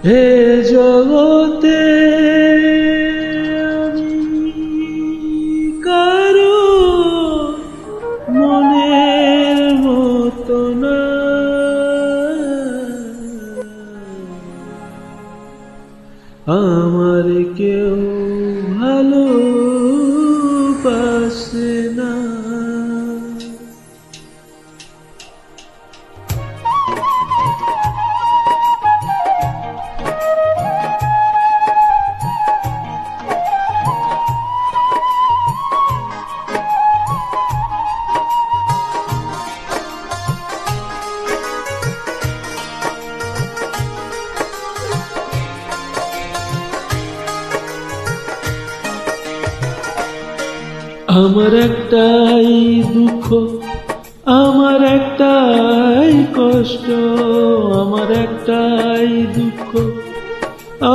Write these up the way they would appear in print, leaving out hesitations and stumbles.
হে জগতে আমি কারো মনের মতো না, আমার কেউ ভালোবাসে না। আমার একটাই দুঃখ, আমার একটাই কষ্ট, আমার একটাই দুঃখ,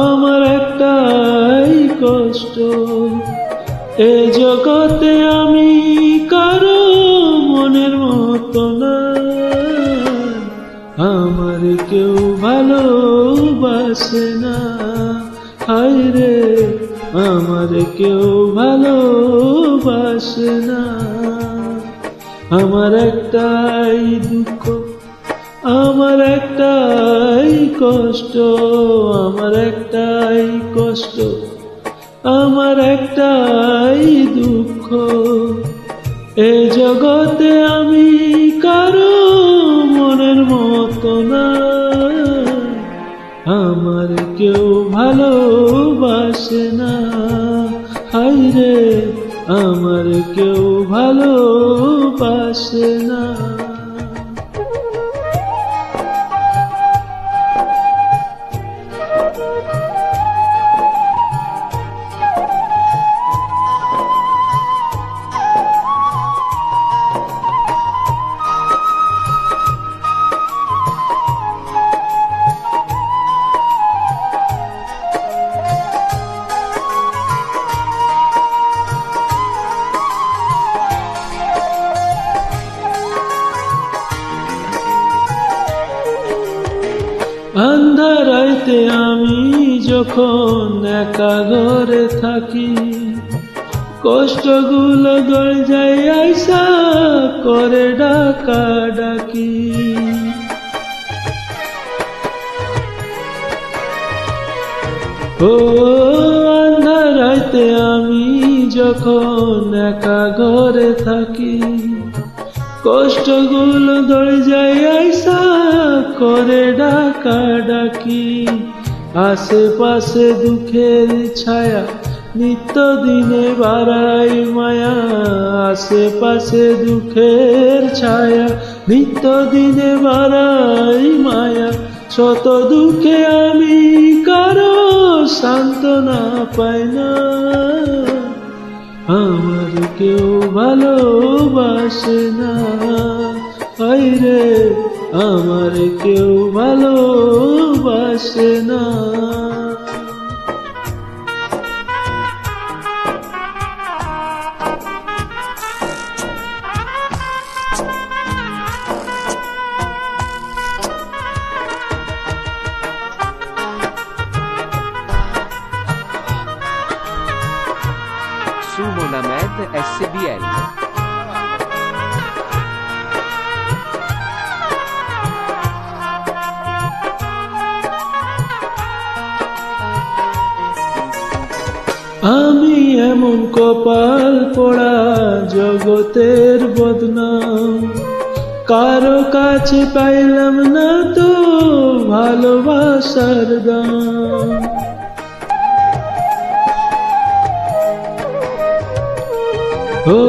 আমার একটাই কষ্ট। এ জগতে আমি কারো মনের মতো না, আমার কেউ ভালোবাসে না। হায় রে, আমার কেউ ভালোবাসে না। আমার একটাই দুঃখ, আমার একটাই কষ্ট, আমার একটাই কষ্ট, আমার একটাই দুঃখ। এ জগতে আমি কারো মনের মতো না, আমার কেউ ভালোবাসে না। হায় রে, আমার কেউ ভালোবাসে না। আন্ধারাইতে আমি যখন একা ঘরে থাকি, কষ্টগুলো দরজায় আইসা করে ডাকা ডাকি। ও আন্ধারাইতে আমি যখন একা ঘরে থাকি, কষ্টগুলো দরজায় আইসা করে ডাকা ডাকি। আশেপাশে দুঃখের ছায়া নিত্য দিনে বাড়াই মায়া, আশেপাশে দুঃখের ছায়া নিত্য দিনে বাড়াই মায়া। শত দুঃখে আমি কারো সান্ত্বনা পাই না, আমার কেউ ভালোবাসে না। হায় রে, আমার কেউ ভালোবাসে না। Su Monamed SBL. আমি এমন কপাল পোড়া জগতের বদনাম, কারো কাছে পাইলাম না তো ভালোবাসার দাম। ও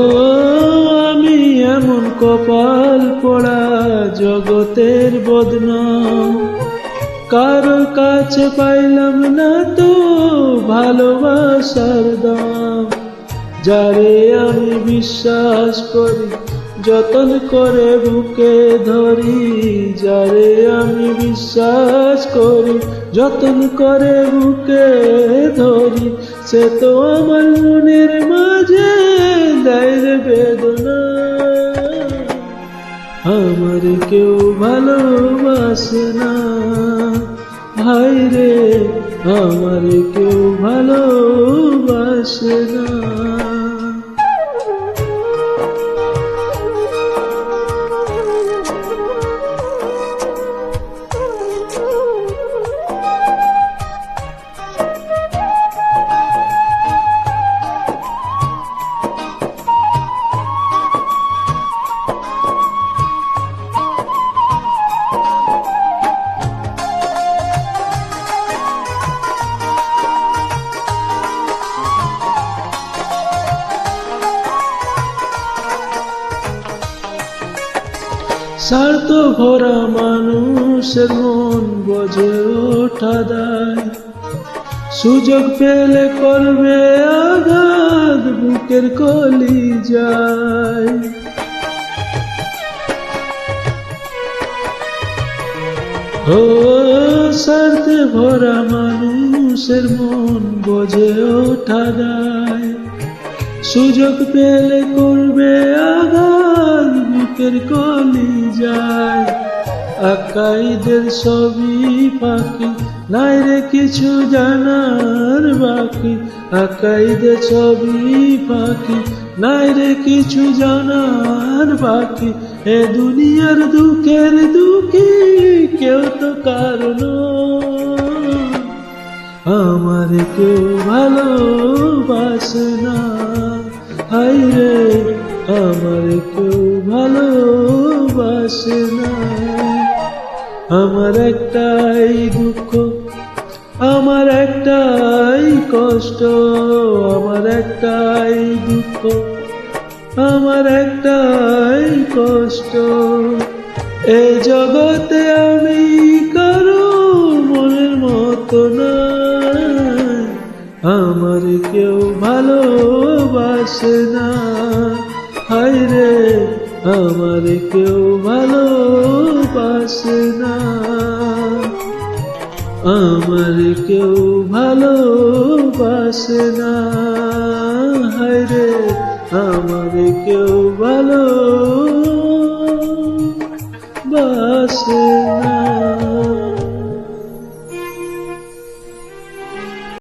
আমি এমন কপাল পোড়া জগতের বদনাম, কারো কাছে পাইলাম না তো ভালোবাসার দাম। যারে আমি বিশ্বাস করি যতন করে বুকে ধরি, যারে আমি বিশ্বাস করি যতন করে বুকে ধরি, সে তো আমার মনের মাঝে দেয় বেদনা। আমার কেউ ভালোবাসে না, হায় রে আমার কেউ ভালোবাসে না। স্বার্থ ভরা মানুষের মন বোঝে ওঠা দায়, সুযোগ পেলে করবে আঘাত বুকের কলি যায়। ও স্বার্থে ভরা মানুষের মন বোঝে ওঠা দায়, সুযোগ পেলে করবে আঘাত বুকের কলি যায়। আকাইদের সবই ফাঁকি, নাই রে কিছু জানার বাকি। আকাইদের সবই ফাঁকি, নাই রে কিছু জানার বাকি। এ দুনিয়ার দুঃখের দুঃখী কেউ তো কারণ, আমার কেউ ভালোবাসে না। হায় রে আমার কেউ ভালোবাসে না। আমার একটাই দুঃখ, আমার একটাই কষ্ট, আমার একটাই দুঃখ, আমার একটাই কষ্ট। এই জগতে আমি কারো মনের মতো না, আমার কেউ ভালোবাসে না। হায় রে আমার কেউ ভালোবাসে না, আমার কেউ ভালোবাসে না। হায় রে আমার কেউ ভালোবাসে না।